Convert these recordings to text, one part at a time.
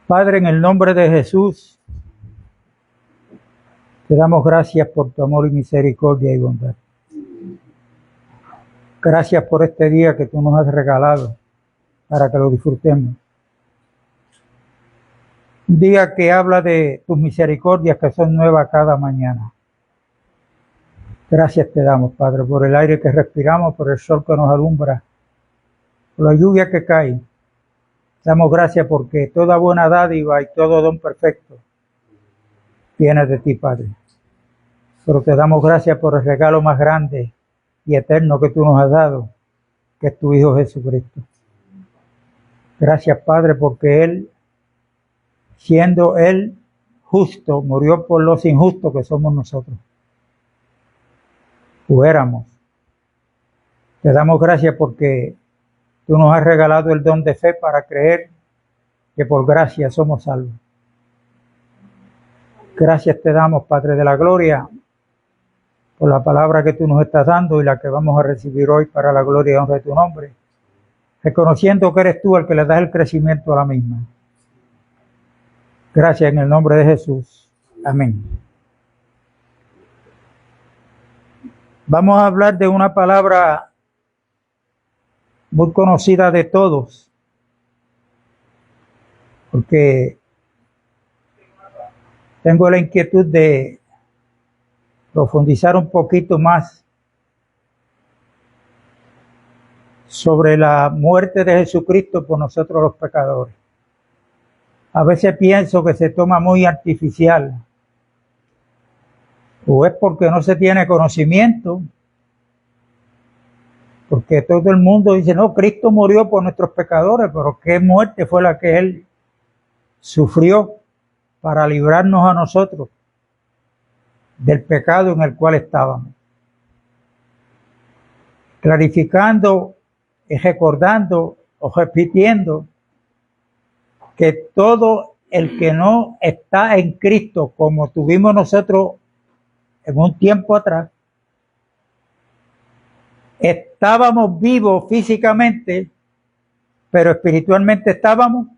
Padre, en el nombre de Jesús, te damos gracias por tu amor y misericordia y bondad. Gracias por este día que tú nos has regalado para que lo disfrutemos. Un día que habla de tus misericordias que son nuevas cada mañana. Gracias te damos, Padre, por el aire que respiramos, por el sol que nos alumbra, por la lluvia que cae. Damos gracias porque toda buena dádiva y todo don perfecto viene de ti, Padre. Pero te damos gracias por el regalo más grande y eterno que tú nos has dado, que es tu Hijo Jesucristo. Gracias, Padre, porque Él, siendo Él justo, murió por los injustos que somos nosotros. Fuéramos. Te damos gracias porque tú nos has regalado el don de fe para creer que por gracia somos salvos. Gracias te damos, Padre de la gloria, por la palabra que tú nos estás dando y la que vamos a recibir hoy para la gloria y honra de tu nombre, reconociendo que eres tú el que le das el crecimiento a la misma. Gracias en el nombre de Jesús. Amén. Vamos a hablar de una palabra muy conocida de todos, porque tengo la inquietud de profundizar un poquito más sobre la muerte de Jesucristo por nosotros los pecadores. A veces pienso que se toma muy artificial, o es porque no se tiene conocimiento, porque todo el mundo dice, no, Cristo murió por nuestros pecadores, pero ¿qué muerte fue la que Él sufrió para librarnos a nosotros del pecado en el cual estábamos? Clarificando y recordando o repitiendo que todo el que no está en Cristo, como tuvimos nosotros en un tiempo atrás, estábamos vivos físicamente, pero espiritualmente estábamos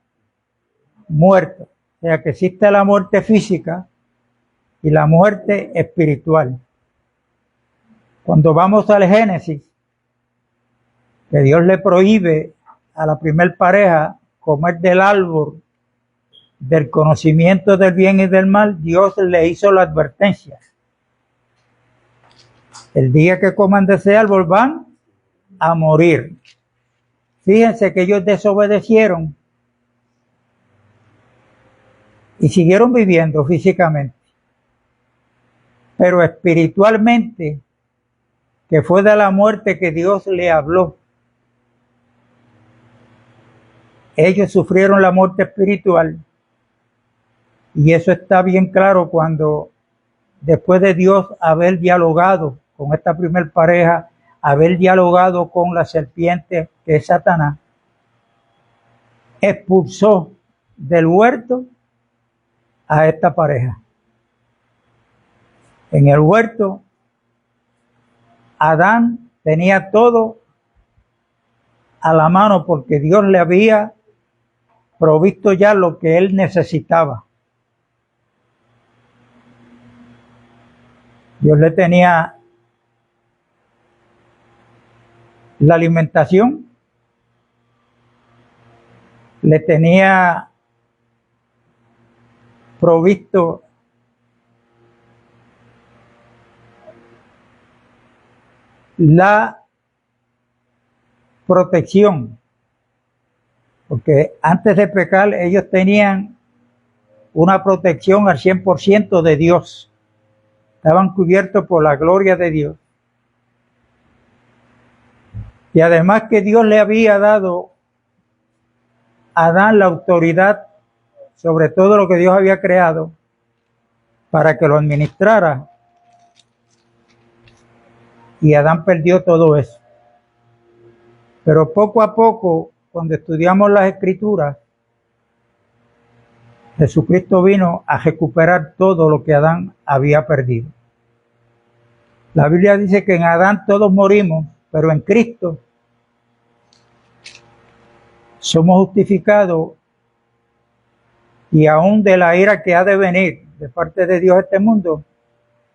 muertos. O sea que existe la muerte física y la muerte espiritual. Cuando vamos al Génesis, que Dios le prohíbe a la primer pareja comer del árbol del conocimiento del bien y del mal, Dios le hizo la advertencia. El día que coman de ese árbol van a morir. Fíjense que ellos desobedecieron y siguieron viviendo físicamente. Pero espiritualmente, que fue de la muerte que Dios le habló, ellos sufrieron la muerte espiritual. Y eso está bien claro cuando, después de Dios haber dialogado con esta primer pareja, haber dialogado con la serpiente, que es Satanás, expulsó del huerto a esta pareja. En el huerto, Adán tenía todo a la mano porque Dios le había provisto ya lo que él necesitaba. Dios le tenía la alimentación, le tenía provisto la protección, porque antes de pecar ellos tenían una protección al 100% de Dios. Estaban cubiertos por la gloria de Dios. Y además que Dios le había dado a Adán la autoridad sobre todo lo que Dios había creado para que lo administrara. Y Adán perdió todo eso. Pero poco a poco, cuando estudiamos las Escrituras, Jesucristo vino a recuperar todo lo que Adán había perdido. La Biblia dice que en Adán todos morimos, pero en Cristo somos justificados y aún de la ira que ha de venir de parte de Dios a este mundo.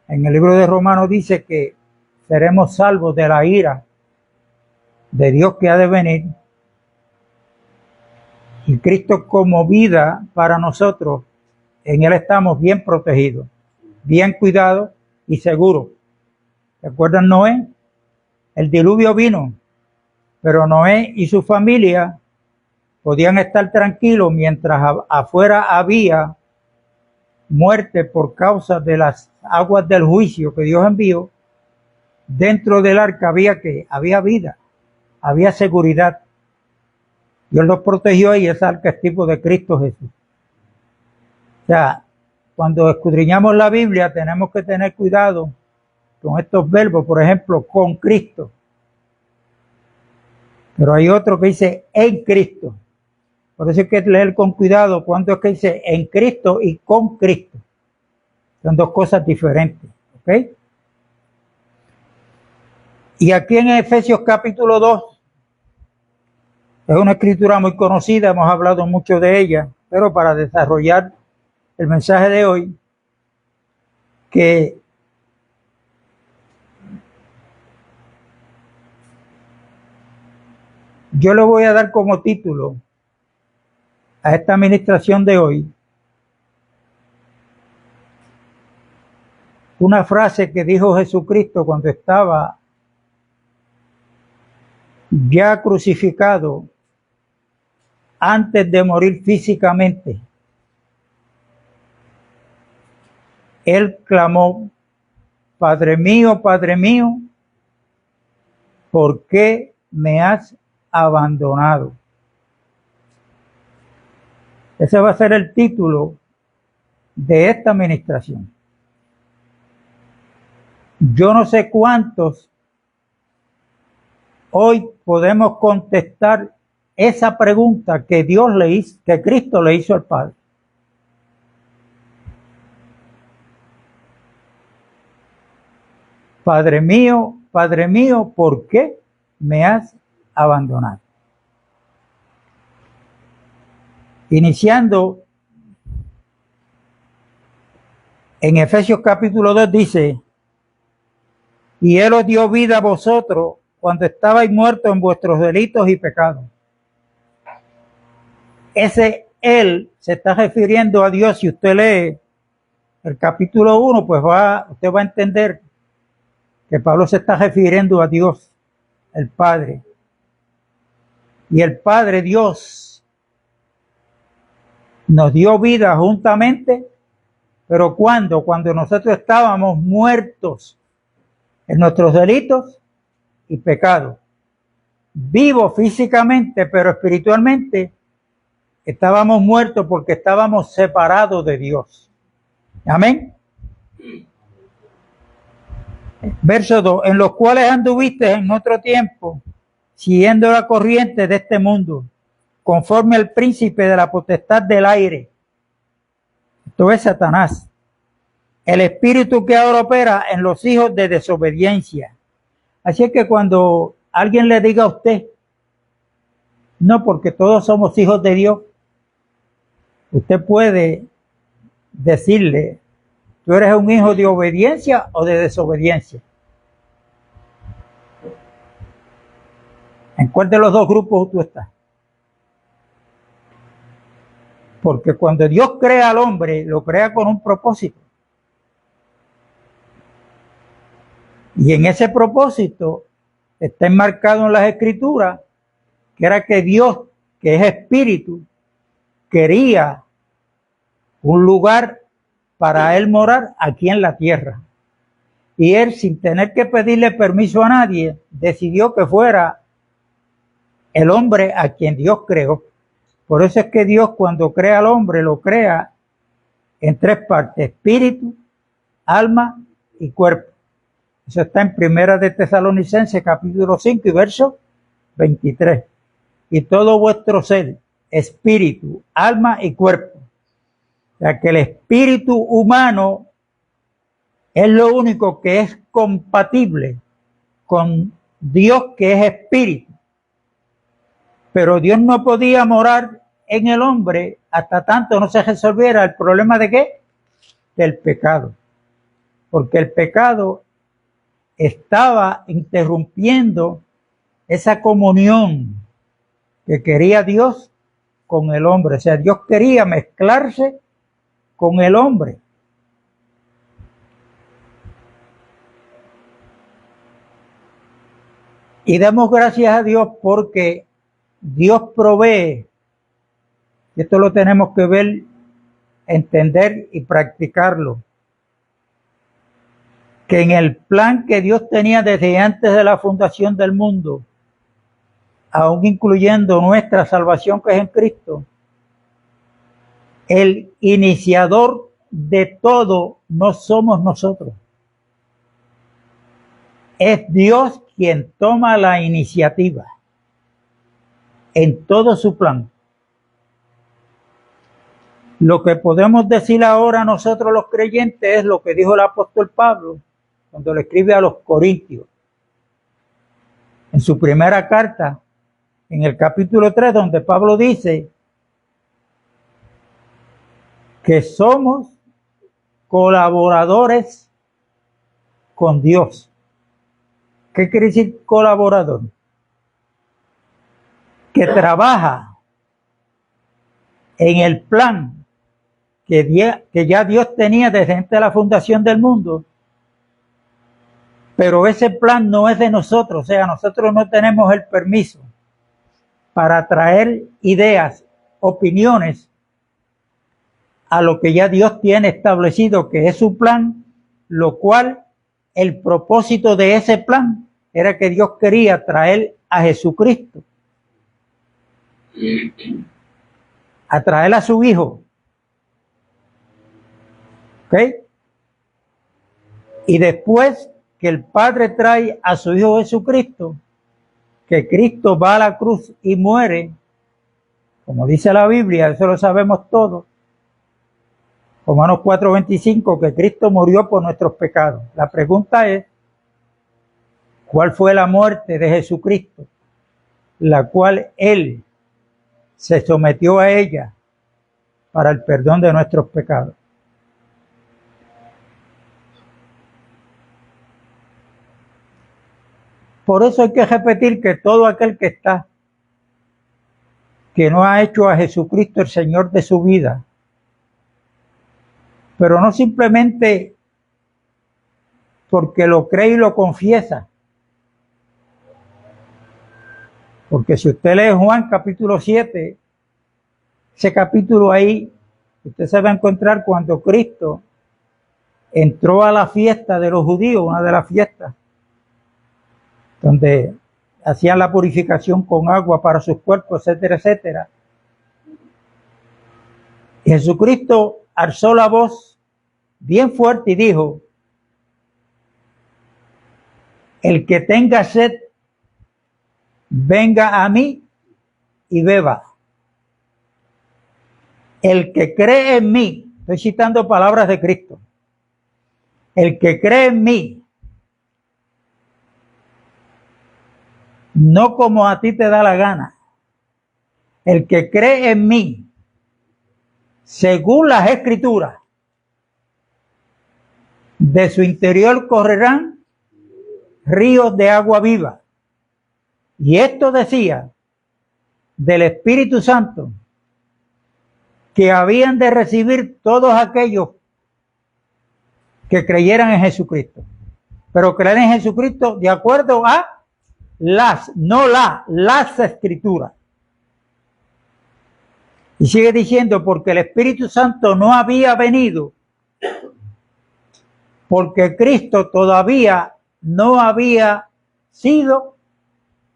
En el libro de Romanos dice que seremos salvos de la ira de Dios que ha de venir. Y Cristo como vida para nosotros, en Él estamos bien protegidos, bien cuidados y seguros. ¿Recuerdan Noé? El diluvio vino, pero Noé y su familia podían estar tranquilos mientras afuera había muerte por causa de las aguas del juicio que Dios envió. Dentro del arca había vida, había seguridad. Dios los protegió y esa arca es tipo de Cristo Jesús. O sea, cuando escudriñamos la Biblia tenemos que tener cuidado con estos verbos, por ejemplo, con Cristo. Pero hay otro que dice en Cristo. Por eso hay que leer con cuidado cuando es que dice en Cristo y con Cristo. Son dos cosas diferentes. ¿Ok? Y aquí en Efesios capítulo 2, es una escritura muy conocida, hemos hablado mucho de ella, pero para desarrollar el mensaje de hoy, que yo le voy a dar como título a esta administración de hoy una frase que dijo Jesucristo cuando estaba ya crucificado, antes de morir físicamente. Él clamó: Padre mío, ¿por qué me has abandonado? Ese va a ser el título de esta administración. Yo no sé cuántos hoy podemos contestar esa pregunta que que Cristo le hizo al Padre. Padre mío, ¿por qué me has abandonado? Iniciando en Efesios capítulo 2 dice: y Él os dio vida a vosotros cuando estabais muertos en vuestros delitos y pecados. Ese Él se está refiriendo a Dios. Si usted lee el capítulo 1, pues usted va a entender que Pablo se está refiriendo a Dios, el Padre. Y el Padre Dios nos dio vida juntamente, pero ¿cuándo? Cuando nosotros estábamos muertos en nuestros delitos y pecados. Vivos físicamente, pero espiritualmente estábamos muertos porque estábamos separados de Dios. Amén. Verso 2: en los cuales anduviste en otro tiempo, siguiendo la corriente de este mundo, conforme al príncipe de la potestad del aire. Esto es Satanás, el espíritu que ahora opera en los hijos de desobediencia. Así es que cuando alguien le diga a usted, no, porque todos somos hijos de Dios, usted puede decirle: ¿tú eres un hijo de obediencia o de desobediencia? ¿En cuál de los dos grupos tú estás? Porque cuando Dios crea al hombre, lo crea con un propósito. Y en ese propósito está enmarcado en las Escrituras, que era que Dios, que es espíritu, quería un lugar para Él morar aquí en la tierra. Y Él, sin tener que pedirle permiso a nadie, decidió que fuera el hombre a quien Dios creó. Por eso es que Dios, cuando crea al hombre, lo crea en tres partes: espíritu, alma y cuerpo. Eso está en Primera de Tesalonicenses capítulo 5 y verso 23. Y todo vuestro ser, espíritu, alma y cuerpo. O sea que el espíritu humano es lo único que es compatible con Dios, que es espíritu. Pero Dios no podía morar en el hombre hasta tanto no se resolviera el problema de ¿qué? Del pecado. Porque el pecado estaba interrumpiendo esa comunión que quería Dios con el hombre. O sea, Dios quería mezclarse con el hombre. Y damos gracias a Dios porque Dios provee, y esto lo tenemos que ver, entender y practicarlo, que en el plan que Dios tenía desde antes de la fundación del mundo, aún incluyendo nuestra salvación que es en Cristo, el iniciador de todo no somos nosotros. Es Dios quien toma la iniciativa en todo su plan. Lo que podemos decir ahora nosotros los creyentes es lo que dijo el apóstol Pablo cuando le escribe a los Corintios. En su primera carta, en el capítulo 3, donde Pablo dice que somos colaboradores con Dios. ¿Qué quiere decir colaborador? Que trabaja en el plan que ya Dios tenía desde antes de la fundación del mundo, pero ese plan no es de nosotros, o sea, nosotros no tenemos el permiso para traer ideas, opiniones a lo que ya Dios tiene establecido, que es su plan, lo cual el propósito de ese plan era que Dios quería traer a Jesucristo, a traer a su Hijo. ¿Ok? Y después que el Padre trae a su Hijo Jesucristo, que Cristo va a la cruz y muere, como dice la Biblia, eso lo sabemos todos, Romanos 4:25, que Cristo murió por nuestros pecados. La pregunta es, ¿cuál fue la muerte de Jesucristo? La cual Él se sometió a ella para el perdón de nuestros pecados. Por eso hay que repetir que todo aquel que no ha hecho a Jesucristo el Señor de su vida, pero no simplemente porque lo cree y lo confiesa. Porque si usted lee Juan capítulo 7, ese capítulo ahí, usted se va a encontrar cuando Cristo entró a la fiesta de los judíos, una de las fiestas, donde hacían la purificación con agua para sus cuerpos, etcétera, etcétera. Y Jesucristo alzó la voz bien fuerte y dijo: el que tenga sed, venga a mí y beba. El que cree en mí, estoy citando palabras de Cristo, el que cree en mí, no como a ti te da la gana, el que cree en mí, según las Escrituras, de su interior correrán ríos de agua viva. Y esto decía del Espíritu Santo que habían de recibir todos aquellos que creyeran en Jesucristo. Pero creer en Jesucristo de acuerdo a las Escrituras. Y sigue diciendo, porque el Espíritu Santo no había venido, porque Cristo todavía no había sido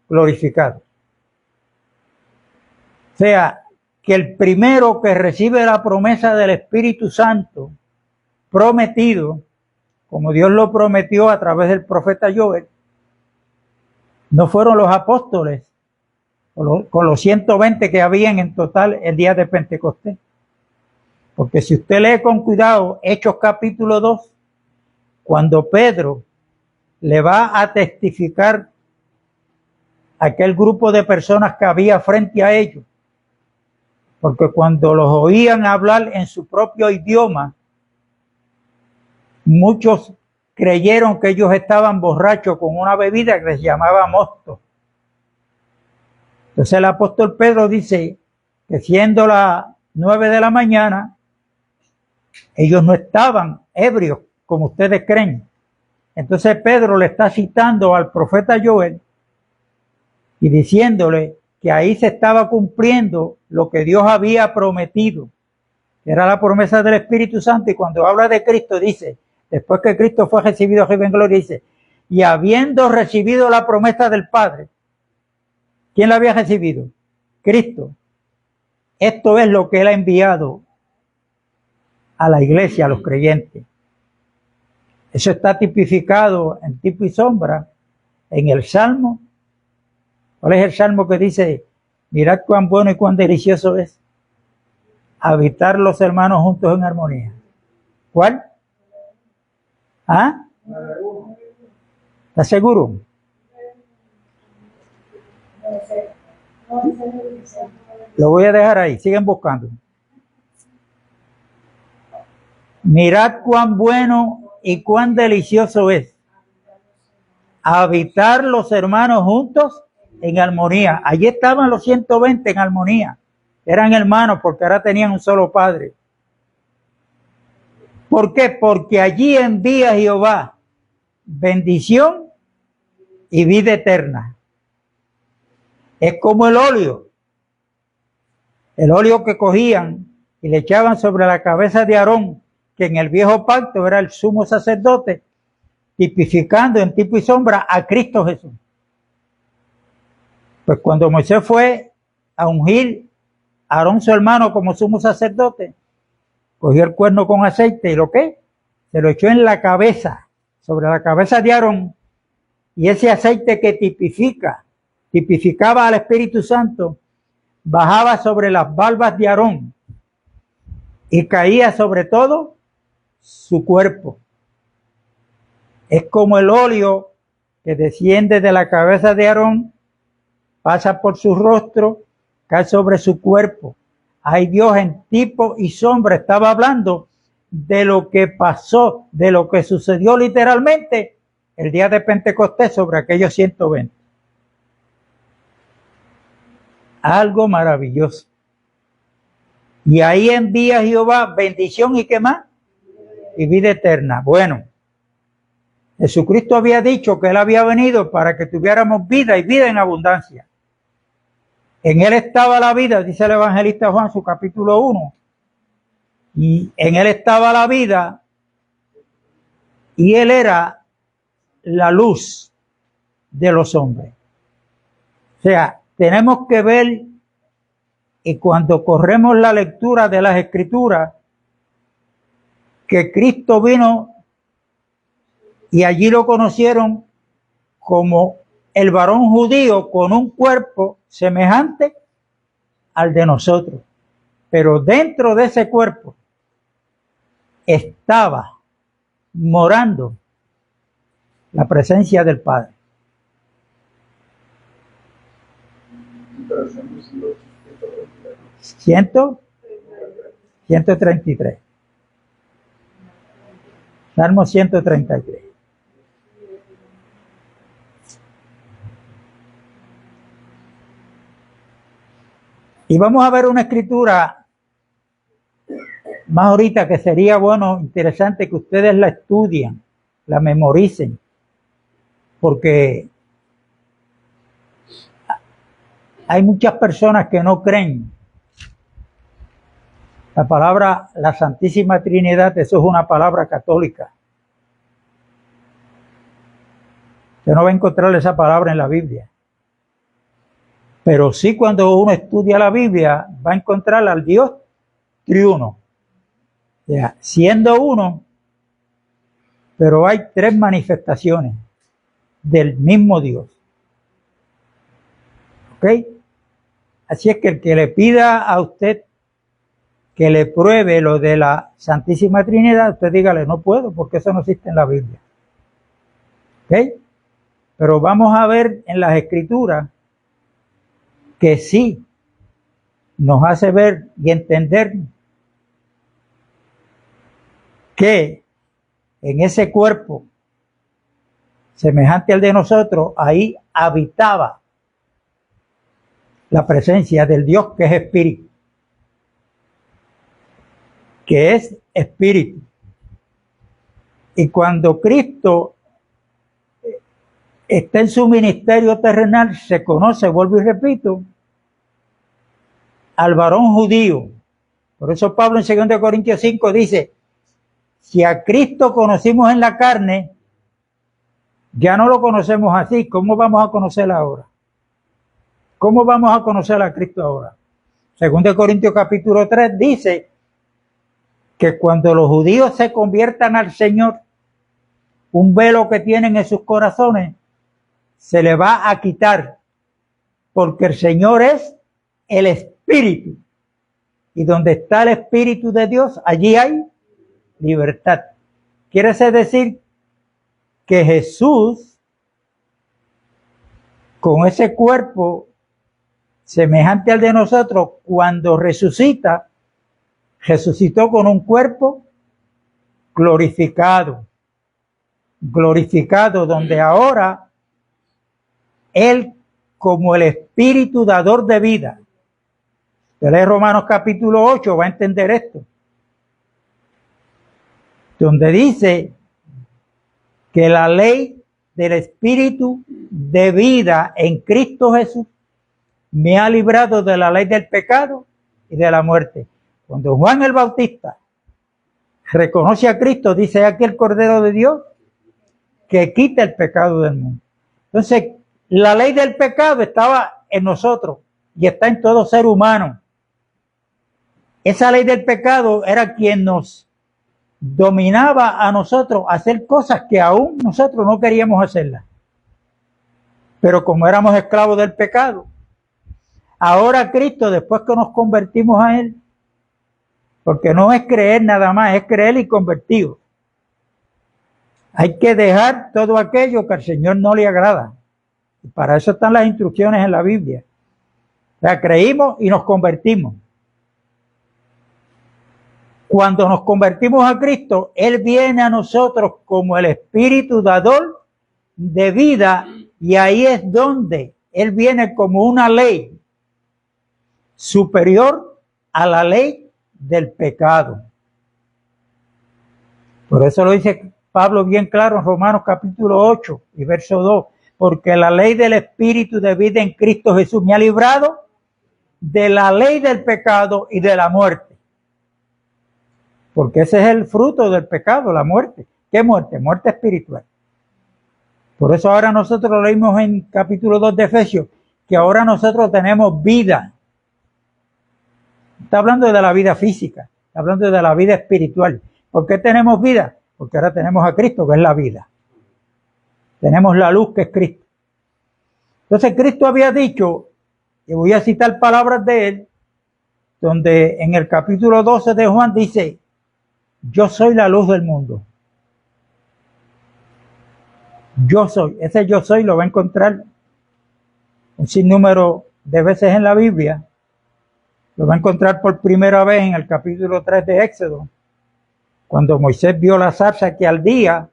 glorificado. O sea, que el primero que recibe la promesa del Espíritu Santo prometido, como Dios lo prometió a través del profeta Joel, no fueron los apóstoles, con los 120 que habían en total el día de Pentecostés. Porque si usted lee con cuidado Hechos capítulo 2, cuando Pedro le va a testificar a aquel grupo de personas que había frente a ellos, porque cuando los oían hablar en su propio idioma, muchos creyeron que ellos estaban borrachos con una bebida que se llamaba mosto. Entonces el apóstol Pedro dice que siendo las 9 de la mañana, ellos no estaban ebrios como ustedes creen. Entonces Pedro le está citando al profeta Joel y diciéndole que ahí se estaba cumpliendo lo que Dios había prometido, que era la promesa del Espíritu Santo. Y cuando habla de Cristo dice, después que Cristo fue recibido arriba en gloria, dice, y habiendo recibido la promesa del Padre, ¿quién la había recibido? Cristo. Esto es lo que Él ha enviado a la iglesia, a los creyentes. Eso está tipificado en tipo y sombra en el Salmo. ¿Cuál es el Salmo que dice, mirad cuán bueno y cuán delicioso es habitar los hermanos juntos en armonía? ¿Cuál? ¿Ah? ¿Estás seguro? Lo voy a dejar ahí, siguen buscando. Mirad cuán bueno y cuán delicioso es habitar los hermanos juntos en armonía. Allí estaban los 120 en armonía. Eran hermanos porque ahora tenían un solo padre. ¿Por qué? Porque allí envía Jehová bendición y vida eterna. Es como el óleo que cogían y le echaban sobre la cabeza de Aarón, que en el viejo pacto era el sumo sacerdote, tipificando en tipo y sombra a Cristo Jesús. Pues cuando Moisés fue a ungir a Aarón su hermano como sumo sacerdote, cogió el cuerno con aceite y ¿lo qué? Se lo echó en la cabeza, sobre la cabeza de Aarón, y ese aceite que tipificaba al Espíritu Santo, bajaba sobre las barbas de Aarón y caía sobre todo su cuerpo. Es como el óleo que desciende de la cabeza de Aarón, pasa por su rostro, cae sobre su cuerpo. Ahí Dios en tipo y sombra estaba hablando de lo que pasó, de lo que sucedió literalmente el día de Pentecostés sobre aquellos 120. Algo maravilloso. Y ahí envía Jehová bendición y ¿qué más? Y vida eterna. Bueno, Jesucristo había dicho que Él había venido para que tuviéramos vida y vida en abundancia. En Él estaba la vida, dice el evangelista Juan, su capítulo 1. Y en Él estaba la vida y Él era la luz de los hombres. O sea, tenemos que ver, y cuando corremos la lectura de las Escrituras, que Cristo vino y allí lo conocieron como el varón judío con un cuerpo semejante al de nosotros. Pero dentro de ese cuerpo estaba morando la presencia del Padre. ¿133? Salmo 133. Y vamos a ver una escritura más ahorita que sería bueno, interesante que ustedes la estudien, la memoricen, porque hay muchas personas que no creen. La palabra, la Santísima Trinidad, eso es una palabra católica. Usted no va a encontrar esa palabra en la Biblia. Pero sí, cuando uno estudia la Biblia, va a encontrar al Dios triuno. O sea, siendo uno, pero hay tres manifestaciones del mismo Dios. ¿Ok? Así es que el que le pida a usted que le pruebe lo de la Santísima Trinidad, usted dígale, no puedo, porque eso no existe en la Biblia. ¿Ok? Pero vamos a ver en las Escrituras que sí, nos hace ver y entender que en ese cuerpo semejante al de nosotros, ahí habitaba la presencia del Dios que es espíritu, que es espíritu. Y cuando Cristo está en su ministerio terrenal, se conoce, vuelvo y repito, al varón judío. Por eso Pablo en 2 Corintios 5 dice, si a Cristo conocimos en la carne, ya no lo conocemos así. ¿Cómo vamos a conocerlo ahora? ¿Cómo vamos a conocer a Cristo ahora? 2 Corintios capítulo 3 dice que cuando los judíos se conviertan al Señor, un velo que tienen en sus corazones se le va a quitar, porque el Señor es el Espíritu. Y donde está el Espíritu de Dios, allí hay libertad. Quiere decir que Jesús, con ese cuerpo semejante al de nosotros, cuando resucita, resucitó con un cuerpo glorificado, donde ahora Él, como el Espíritu dador de vida, usted lee Romanos capítulo 8, va a entender esto, donde dice que la ley del Espíritu de vida en Cristo Jesús me ha librado de la ley del pecado y de la muerte. Cuando Juan el Bautista reconoce a Cristo, dice aquí el Cordero de Dios que quita el pecado del mundo. Entonces, la ley del pecado estaba en nosotros y está en todo ser humano. Esa ley del pecado era quien nos dominaba a nosotros a hacer cosas que aún nosotros no queríamos hacerlas. Pero como éramos esclavos del pecado, ahora Cristo, después que nos convertimos a Él, porque no es creer nada más, es creer y convertido. Hay que dejar todo aquello que al Señor no le agrada. Y para eso están las instrucciones en la Biblia. O sea, creímos y nos convertimos. Cuando nos convertimos a Cristo, Él viene a nosotros como el Espíritu dador de vida, y ahí es donde Él viene como una ley superior a la ley del pecado. Por eso lo dice Pablo bien claro en Romanos capítulo 8 y verso 2, porque la ley del Espíritu de vida en Cristo Jesús me ha librado de la ley del pecado y de la muerte. Porque ese es el fruto del pecado, la muerte. ¿Qué muerte? Muerte espiritual. Por eso ahora nosotros leímos en capítulo 2 de Efesios que ahora nosotros tenemos vida. Está hablando de la vida física, está hablando de la vida espiritual. ¿Por qué tenemos vida? Porque ahora tenemos a Cristo, que es la vida. Tenemos la luz, que es Cristo. Entonces Cristo había dicho, y voy a citar palabras de Él, donde en el capítulo 12 de Juan dice, yo soy la luz del mundo. Yo soy, ese yo soy lo va a encontrar un sinnúmero de veces en la Biblia. Lo va a encontrar por primera vez en el capítulo 3 de Éxodo, cuando Moisés vio la zarza que ardía,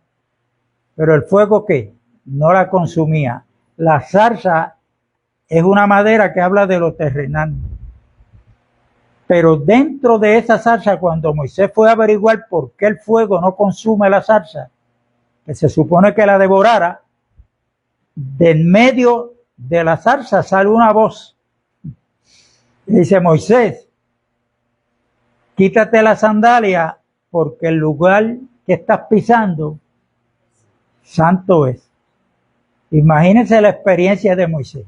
pero el fuego que no la consumía. La zarza es una madera que habla de lo terrenal. Pero dentro de esa zarza, cuando Moisés fue a averiguar por qué el fuego no consume la zarza, que se supone que la devorara, de en medio de la zarza sale una voz. Y dice, Moisés, quítate la sandalia porque el lugar que estás pisando, santo es. Imagínense la experiencia de Moisés.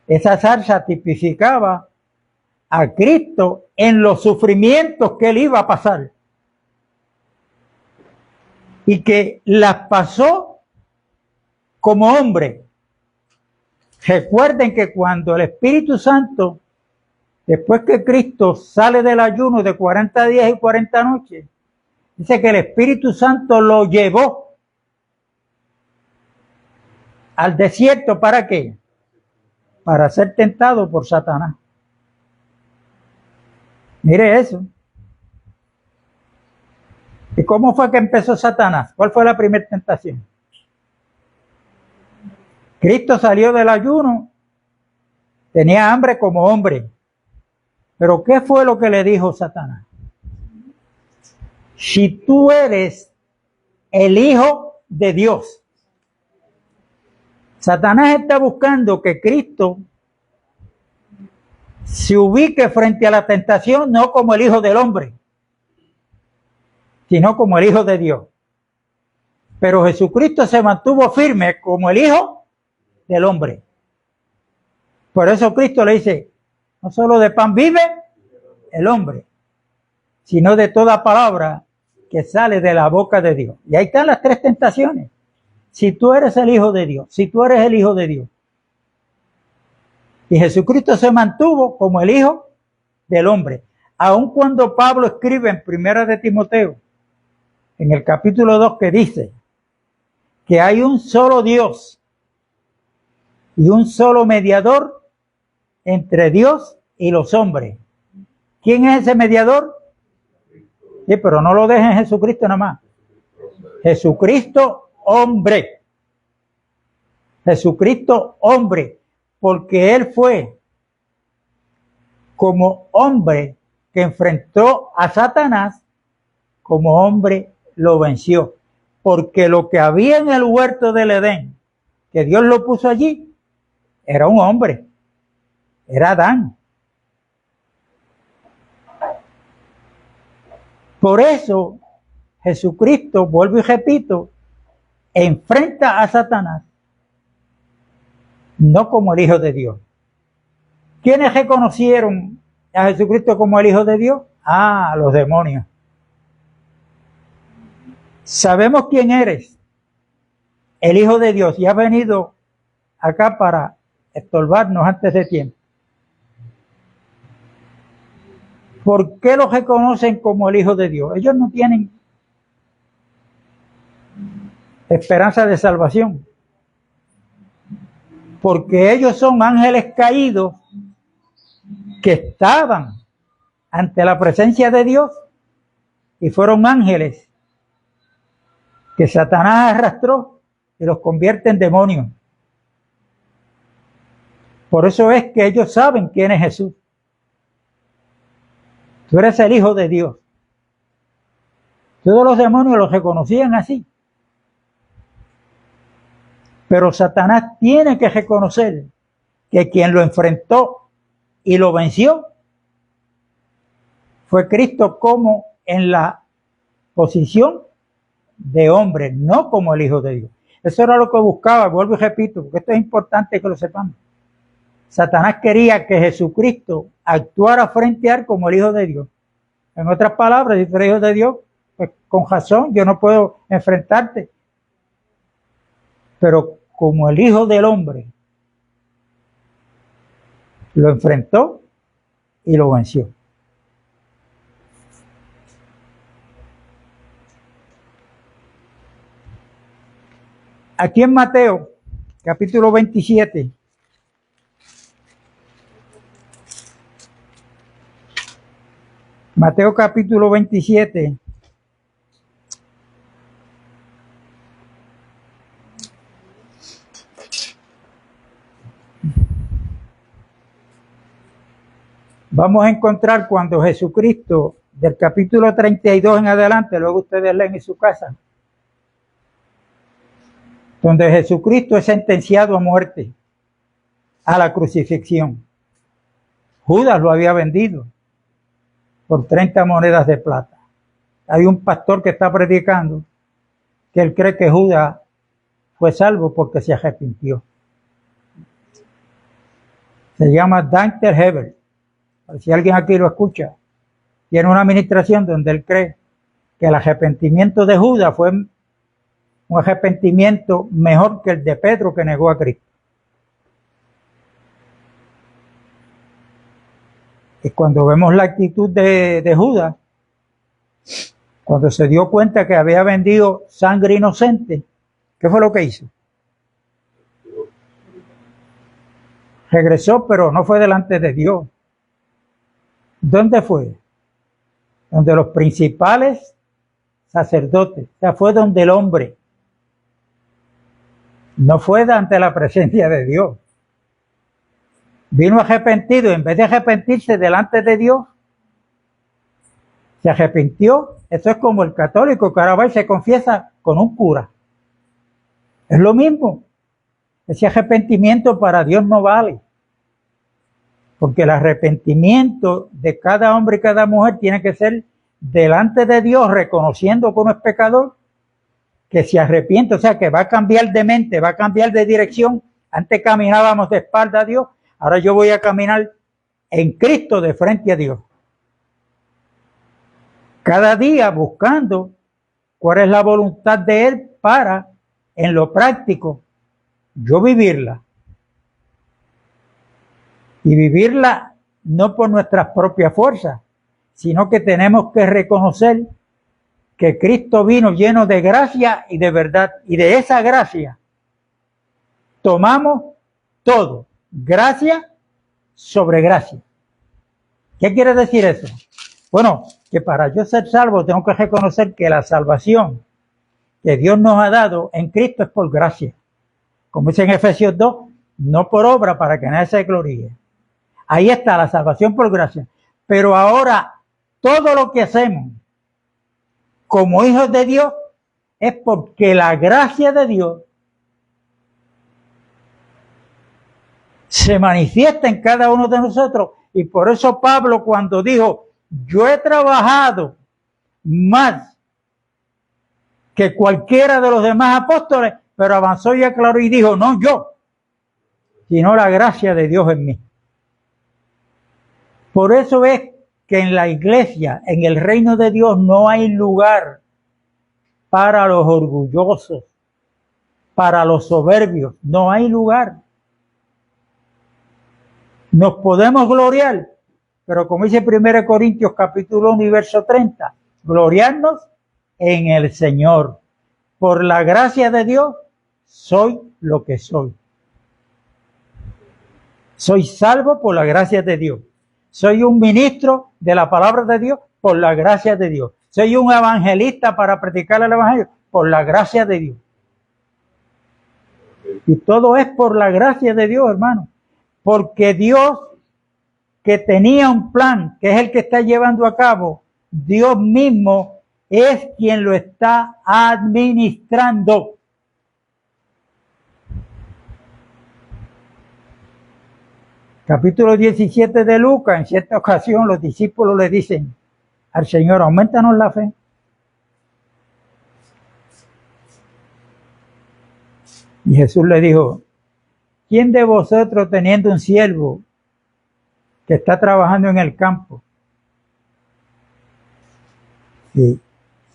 Esa zarza tipificaba a Cristo en los sufrimientos que Él iba a pasar. Y que las pasó como hombre. Recuerden que cuando el Espíritu Santo, después que Cristo sale del ayuno de 40 días y 40 noches, dice que el Espíritu Santo lo llevó al desierto. ¿Para qué? Para ser tentado por Satanás. Mire eso. ¿Y cómo fue que empezó Satanás? ¿Cuál fue la primera tentación? Cristo salió del ayuno, tenía hambre como hombre. Pero ¿qué fue lo que le dijo Satanás? Si tú eres el Hijo de Dios. Satanás está buscando que Cristo se ubique frente a la tentación no como el Hijo del Hombre, sino como el Hijo de Dios. Pero Jesucristo se mantuvo firme como el Hijo del Hombre. Por eso Cristo le dice, no solo de pan vive el hombre, sino de toda palabra que sale de la boca de Dios. Y ahí están las tres tentaciones. Si tú eres el Hijo de Dios, si tú eres el Hijo de Dios. Y Jesucristo se mantuvo como el Hijo del Hombre. Aun cuando Pablo escribe en Primera de Timoteo, en el capítulo 2, que dice que hay un solo Dios y un solo mediador entre Dios y los hombres. ¿Quién es ese mediador? Sí, pero no lo dejen en Jesucristo nada más. Jesucristo hombre. Jesucristo hombre. Porque Él fue como hombre que enfrentó a Satanás, como hombre lo venció. Porque lo que había en el huerto del Edén, que Dios lo puso allí, era un hombre. Era Adán. Por eso Jesucristo, vuelvo y repito, enfrenta a Satanás, no como el Hijo de Dios. ¿Quiénes reconocieron a Jesucristo como el Hijo de Dios? Ah, los demonios. Sabemos quién eres, el Hijo de Dios, y has venido acá para estorbarnos antes de tiempo. ¿Por qué los reconocen como el Hijo de Dios? Ellos no tienen esperanza de salvación. Porque ellos son ángeles caídos que estaban ante la presencia de Dios y fueron ángeles que Satanás arrastró y los convierte en demonios. Por eso es que ellos saben quién es Jesús. Tú eres el Hijo de Dios. Todos los demonios los reconocían así. Pero Satanás tiene que reconocer que quien lo enfrentó y lo venció fue Cristo, como en la posición de hombre, no como el Hijo de Dios. Eso era lo que buscaba, vuelvo y repito, porque esto es importante que lo sepamos. Satanás quería que Jesucristo actuara frente a él como el Hijo de Dios. En otras palabras, si tú eres Hijo de Dios, pues con razón yo no puedo enfrentarte. Pero como el Hijo del Hombre, lo enfrentó y lo venció. Aquí en Mateo, capítulo 27, Mateo capítulo 27, vamos a encontrar cuando Jesucristo, del capítulo 32 en adelante, luego ustedes leen en su casa, donde Jesucristo es sentenciado a muerte, a la crucifixión. Judas lo había vendido por 30 monedas de plata. Hay un pastor que está predicando que él cree que Judas fue salvo porque se arrepintió. Se llama Dante Hebel. Si alguien aquí lo escucha, tiene una administración donde él cree que el arrepentimiento de Judas fue un arrepentimiento mejor que el de Pedro, que negó a Cristo. Y cuando vemos la actitud de Judas, cuando se dio cuenta que había vendido sangre inocente, ¿qué fue lo que hizo? Regresó, pero no fue delante de Dios. ¿Dónde fue? donde los principales sacerdotes, o sea, fue donde el hombre, no fue ante la presencia de Dios. Vino arrepentido, en vez de arrepentirse delante de Dios, se arrepintió. Eso es como el católico que ahora va y se confiesa con un cura. Es lo mismo. Ese arrepentimiento para Dios no vale. Porque el arrepentimiento de cada hombre y cada mujer tiene que ser delante de Dios, reconociendo que uno es pecador, que se arrepiente, o sea, que va a cambiar de mente, va a cambiar de dirección. Antes caminábamos de espalda a Dios, ahora yo voy a caminar en Cristo de frente a Dios. Cada día buscando cuál es la voluntad de Él para, en lo práctico, yo vivirla. Y vivirla no por nuestras propias fuerzas, sino que tenemos que reconocer que Cristo vino lleno de gracia y de verdad. Y de esa gracia tomamos todo. Gracia sobre gracia. ¿Qué quiere decir eso? Bueno, que para yo ser salvo tengo que reconocer que la salvación que Dios nos ha dado en Cristo es por gracia. Como dice en Efesios 2, no por obra para que nadie se gloríe. Ahí está la salvación por gracia. Pero ahora todo lo que hacemos como hijos de Dios es porque la gracia de Dios se manifiesta en cada uno de nosotros. Y por eso Pablo, cuando dijo, yo he trabajado más que cualquiera de los demás apóstoles, pero avanzó y aclaró y dijo, no yo, sino la gracia de Dios en mí. Por eso es que en la iglesia, en el reino de Dios, no hay lugar para los orgullosos, para los soberbios, no hay lugar. Nos podemos gloriar, pero como dice 1 Corintios capítulo 1 y verso 30, gloriarnos en el Señor. Por la gracia de Dios, soy lo que soy. Soy salvo por la gracia de Dios. Soy un ministro de la palabra de Dios por la gracia de Dios. Soy un evangelista para predicar el evangelio por la gracia de Dios. Y todo es por la gracia de Dios, hermano. Porque Dios, que tenía un plan, que es el que está llevando a cabo, Dios mismo es quien lo está administrando. Capítulo 17 de Lucas, en cierta ocasión los discípulos le dicen al Señor, aumentanos la fe. Y Jesús le dijo, ¿quién de vosotros teniendo un siervo que está trabajando en el campo? Y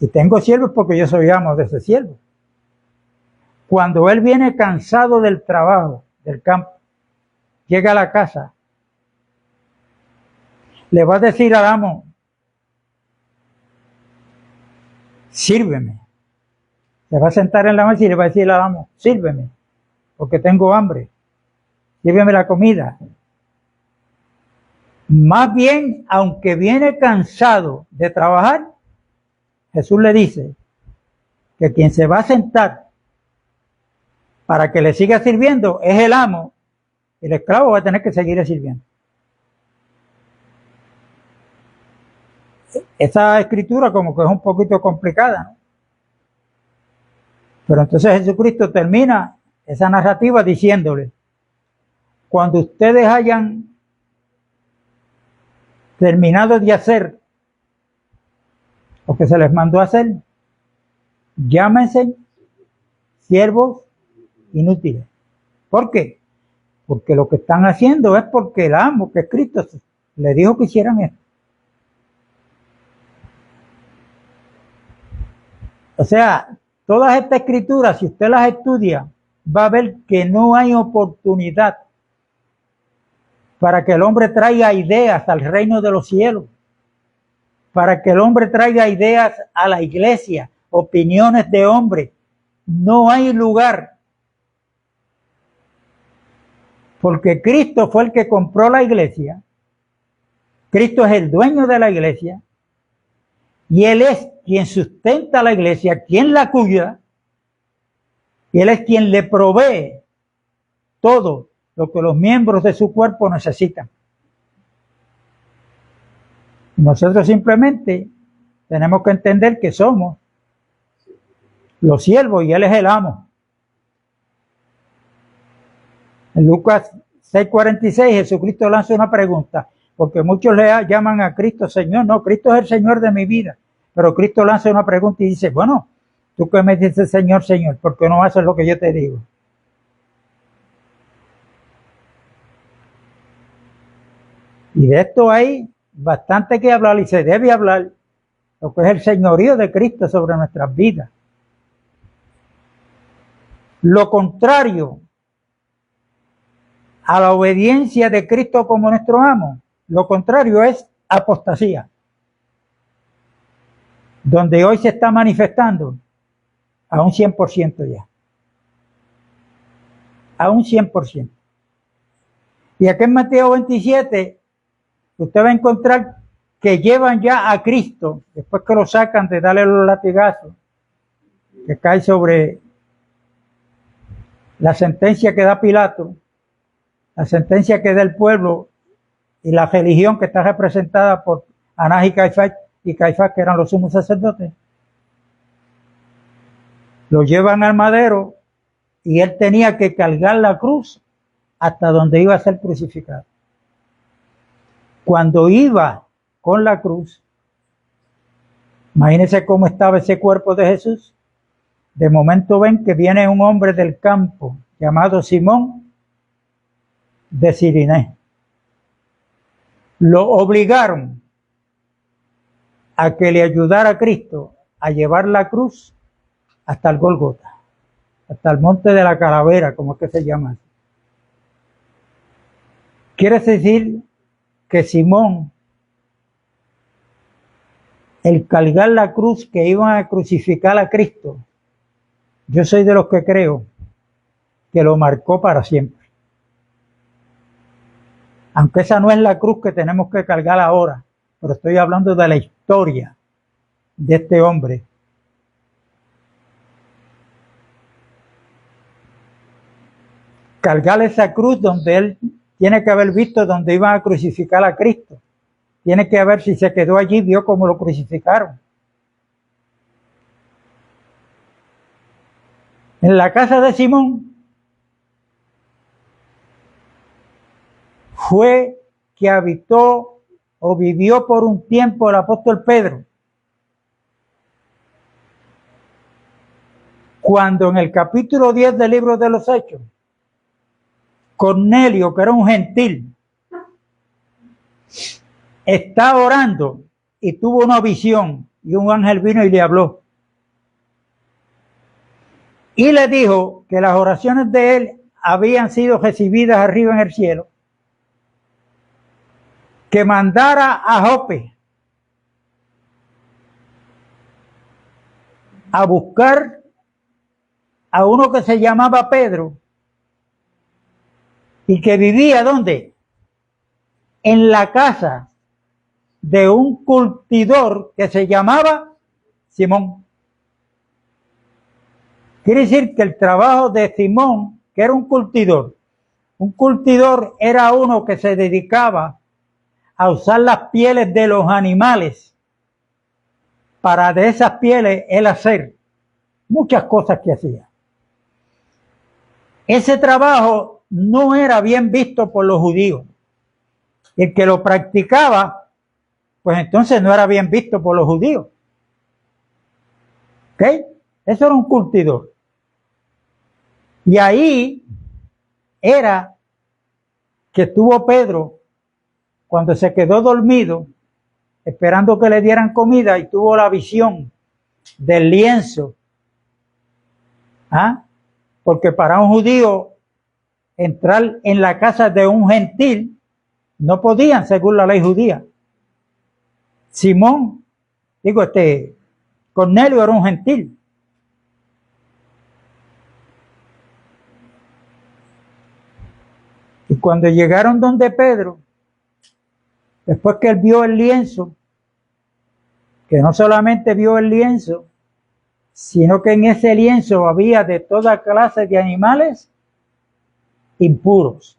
si tengo siervos porque yo soy amo de ese siervo. Cuando él viene cansado del trabajo, del campo, llega a la casa, le va a decir al amo, sírveme. Se va a sentar en la mesa y le va a decir al amo, sírveme, porque tengo hambre. Sírveme la comida. Más bien, aunque viene cansado de trabajar, Jesús le dice que quien se va a sentar para que le siga sirviendo es el amo. El esclavo va a tener que seguir sirviendo. Esa escritura como que es un poquito complicada, ¿no? Pero entonces Jesucristo termina esa narrativa diciéndole, cuando ustedes hayan terminado de hacer lo que se les mandó a hacer, llámense siervos inútiles. ¿Por qué? Porque lo que están haciendo es porque el amo, que es Cristo, le dijo que hicieran esto. O sea, todas estas escrituras, si usted las estudia, va a ver que no hay oportunidad para que el hombre traiga ideas al reino de los cielos, para que el hombre traiga ideas a la iglesia, opiniones de hombre. No hay lugar. Porque Cristo fue el que compró la iglesia. Cristo es el dueño de la iglesia. Y Él es quien sustenta a la iglesia, quien la cuida, y Él es quien le provee todo lo que los miembros de su cuerpo necesitan. Nosotros simplemente tenemos que entender que somos los siervos y Él es el amo. En Lucas 6:46 Jesucristo lanza una pregunta, porque muchos le llaman a Cristo Señor. No, Cristo es el Señor de mi vida, pero Cristo lanza una pregunta y dice, bueno, tú que me dices Señor, Señor, ¿por qué no haces lo que yo te digo? Y de esto hay bastante que hablar y se debe hablar, lo que es el señorío de Cristo sobre nuestras vidas. Lo contrario a la obediencia de Cristo como nuestro amo, lo contrario es apostasía, donde hoy se está manifestando a un 100% ya, a un 100%. Y aquí en Mateo 27, usted va a encontrar que llevan ya a Cristo, después que lo sacan de darle los latigazos, que cae sobre la sentencia que da Pilato, la sentencia que da el pueblo y la religión que está representada por Anás y Caifás, que eran los sumos sacerdotes. Lo llevan al madero y él tenía que cargar la cruz hasta donde iba a ser crucificado. Cuando iba con la cruz, imagínense cómo estaba ese cuerpo de Jesús. De momento ven que viene un hombre del campo llamado Simón de Cirené. Lo obligaron a que le ayudara a Cristo a llevar la cruz hasta el Gólgota, hasta el monte de la calavera, como es que se llama. Quiere decir que Simón, el cargar la cruz que iban a crucificar a Cristo, yo soy de los que creo que lo marcó para siempre. Aunque esa no es la cruz que tenemos que cargar ahora, pero estoy hablando de la historia de este hombre. Cargar esa cruz donde él tiene que haber visto donde iban a crucificar a Cristo. Tiene que ver si se quedó allí, vio cómo lo crucificaron. En la casa de Simón fue que habitó o vivió por un tiempo el apóstol Pedro. Cuando en el capítulo 10 del libro de los Hechos, Cornelio, que era un gentil, está orando y tuvo una visión y un ángel vino y le habló. Y le dijo que las oraciones de él habían sido recibidas arriba en el cielo, que mandara a Jope a buscar a uno que se llamaba Pedro y que vivía ¿dónde? En la casa de un curtidor que se llamaba Simón. Quiere decir que el trabajo de Simón, que era un curtidor era uno que se dedicaba a usar las pieles de los animales para de esas pieles él hacer muchas cosas que hacía. Ese trabajo no era bien visto por los judíos. El que lo practicaba, pues entonces no era bien visto por los judíos. ¿Ok? Eso era un curtidor. Y ahí era que estuvo Pedro cuando se quedó dormido, esperando que le dieran comida, y tuvo la visión del lienzo. ¿Ah? Porque para un judío entrar en la casa de un gentil no podían según la ley judía. Cornelio era un gentil. Y cuando llegaron donde Pedro, después que él vio el lienzo, que no solamente vio el lienzo, sino que en ese lienzo había de toda clase de animales impuros.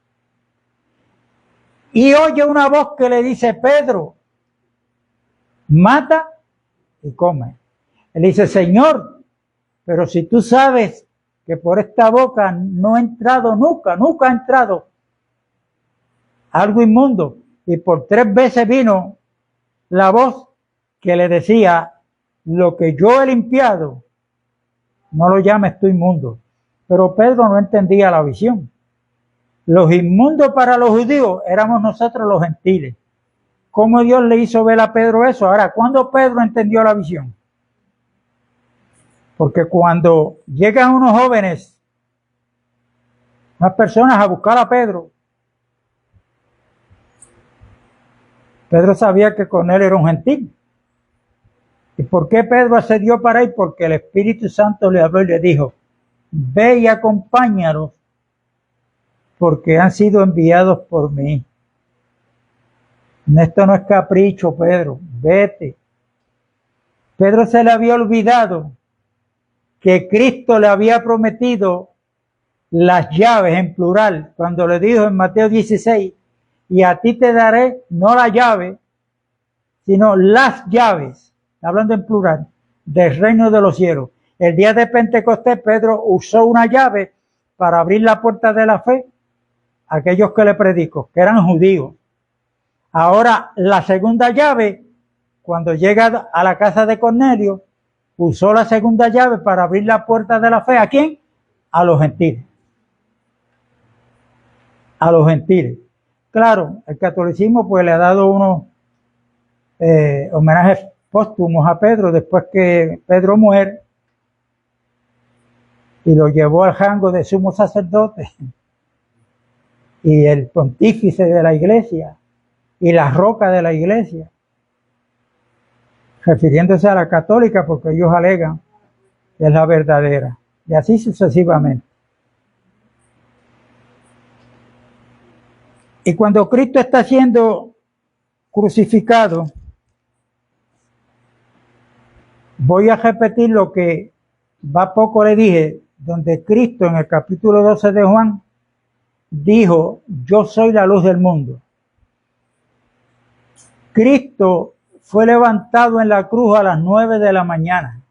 Y oye una voz que le dice: Pedro, mata y come. Él dice: Señor, pero si tú sabes que por esta boca no ha entrado nunca ha entrado algo inmundo. Y por 3 veces vino la voz que le decía: lo que yo he limpiado, no lo llames tú inmundo. Pero Pedro no entendía la visión. Los inmundos para los judíos éramos nosotros los gentiles. ¿Cómo Dios le hizo ver a Pedro eso? Ahora, ¿cuándo Pedro entendió la visión? Porque cuando llegan unos jóvenes, unas personas a buscar a Pedro, Pedro sabía que con él era un gentil. ¿Y por qué Pedro accedió para ir? Porque el Espíritu Santo le habló y le dijo: ve y acompáñalos, porque han sido enviados por mí. Esto no es capricho, Pedro, vete. Pedro se le había olvidado que Cristo le había prometido las llaves en plural, cuando le dijo en Mateo 16: y a ti te daré no la llave, sino las llaves, hablando en plural, del reino de los cielos. El día de Pentecostés, Pedro usó una llave para abrir la puerta de la fe a aquellos que le predicó, que eran judíos. Ahora, la segunda llave, cuando llega a la casa de Cornelio, usó la segunda llave para abrir la puerta de la fe. ¿A quién? A los gentiles. A los gentiles. Claro, el catolicismo pues le ha dado unos homenajes póstumos a Pedro después que Pedro muere y lo llevó al rango de sumo sacerdote y el pontífice de la iglesia y la roca de la iglesia, refiriéndose a la católica porque ellos alegan que es la verdadera, y así sucesivamente. Y cuando Cristo está siendo crucificado, voy a repetir lo que va poco le dije, donde Cristo en el capítulo 12 de Juan dijo: yo soy la luz del mundo. Cristo fue levantado en la cruz a las 9 de la mañana.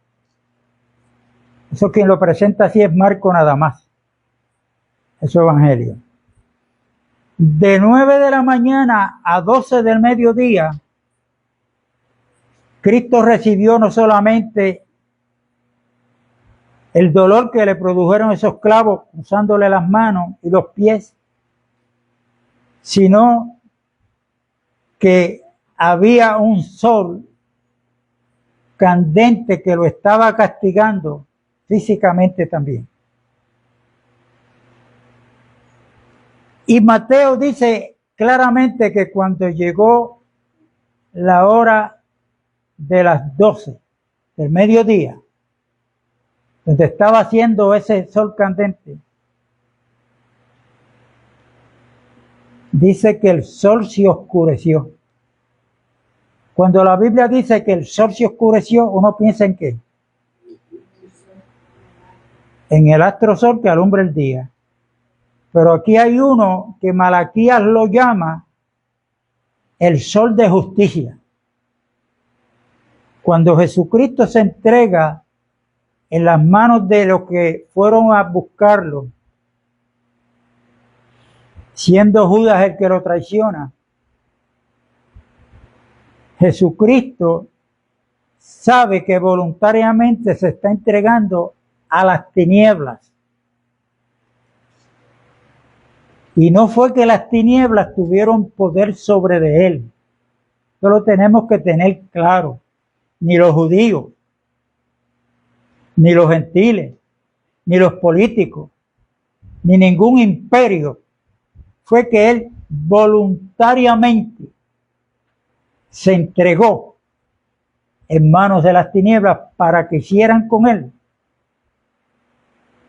Eso quien lo presenta así es Marco nada más. Es su evangelio. De 9 de la mañana a 12 del mediodía, Cristo recibió no solamente el dolor que le produjeron esos clavos usándole las manos y los pies, sino que había un sol candente que lo estaba castigando físicamente también. Y Mateo dice claramente que cuando llegó la hora de las 12 del mediodía, donde estaba haciendo ese sol candente, dice que el sol se oscureció. Cuando la Biblia dice que el sol se oscureció, uno piensa en ¿qué? En el astro sol que alumbra el día. Pero aquí hay uno que Malaquías lo llama el sol de justicia. Cuando Jesucristo se entrega en las manos de los que fueron a buscarlo, siendo Judas el que lo traiciona, Jesucristo sabe que voluntariamente se está entregando a las tinieblas. Y no fue que las tinieblas tuvieron poder sobre de él. Eso lo tenemos que tener claro. Ni los judíos, ni los gentiles, ni los políticos, ni ningún imperio. Fue que él voluntariamente se entregó en manos de las tinieblas para que hicieran con él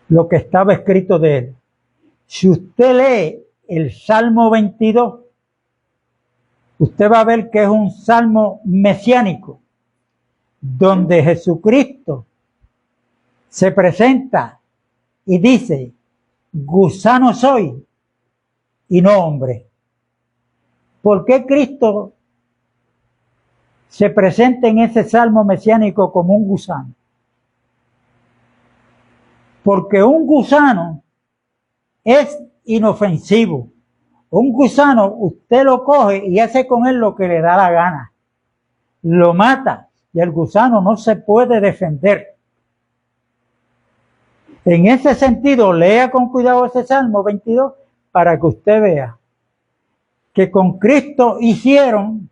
lo que estaba escrito de él. Si usted lee el Salmo 22, usted va a ver que es un salmo mesiánico. donde Jesucristo se presenta y dice, gusano soy y no hombre. ¿Por qué Cristo se presenta en ese salmo mesiánico como un gusano? Porque un gusano es inofensivo. Un gusano usted lo coge y hace con él lo que le da la gana. Lo mata y el gusano no se puede defender. En ese sentido, lea con cuidado ese Salmo 22 para que usted vea que con Cristo hicieron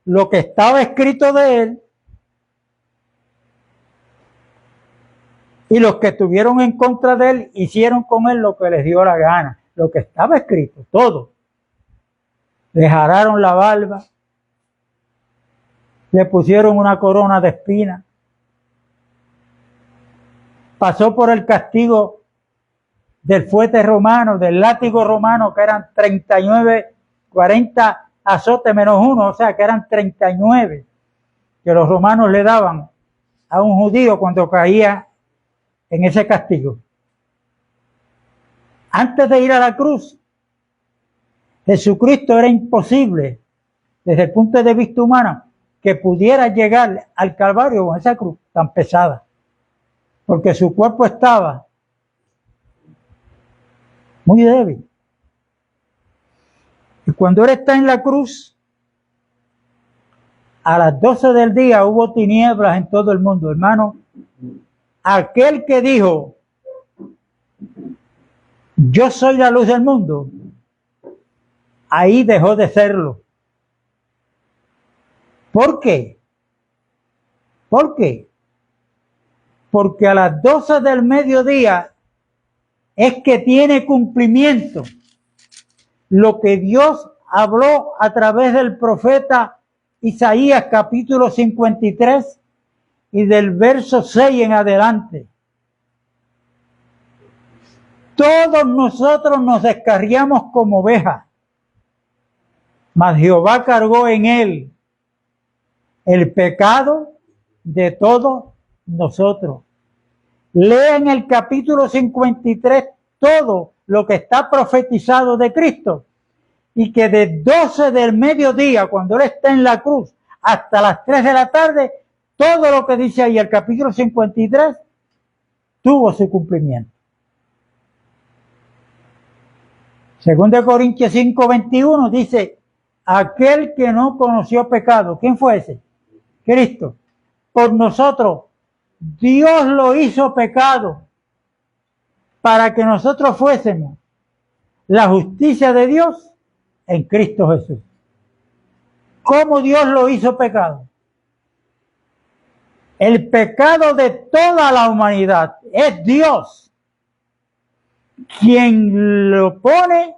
lo que estaba escrito de él, y los que estuvieron en contra de él hicieron con él lo que les dio la gana, lo que estaba escrito, todo. Le jararon la barba, le pusieron una corona de espinas, pasó por el castigo del fuete romano, del látigo romano, que eran 39, 40 azotes menos uno, o sea que eran 39 que los romanos le daban a un judío cuando caía en ese castigo. Antes de ir a la cruz, Jesucristo era imposible, desde el punto de vista humano, que pudiera llegar al Calvario con esa cruz tan pesada, porque su cuerpo estaba muy débil. Y cuando él está en la cruz, a las 12 del día hubo tinieblas en todo el mundo, hermano. Aquel que dijo, yo soy la luz del mundo, ahí dejó de serlo. ¿Por qué? ¿Por qué? Porque a las 12 del mediodía es que tiene cumplimiento lo que Dios habló a través del profeta Isaías capítulo 53 y del verso 6 en adelante. Todos nosotros nos descarriamos como ovejas, mas Jehová cargó en él el pecado de todos nosotros. Lean el capítulo 53 todo lo que está profetizado de Cristo, y que de 12 del mediodía, cuando él está en la cruz, hasta las 3 de la tarde, todo lo que dice ahí el capítulo 53 tuvo su cumplimiento. Según de Corintios 5:21 dice, aquel que no conoció pecado, ¿quién fue ese? Cristo. Por nosotros, Dios lo hizo pecado para que nosotros fuésemos la justicia de Dios en Cristo Jesús. ¿Cómo Dios lo hizo pecado? El pecado de toda la humanidad es Dios quien lo pone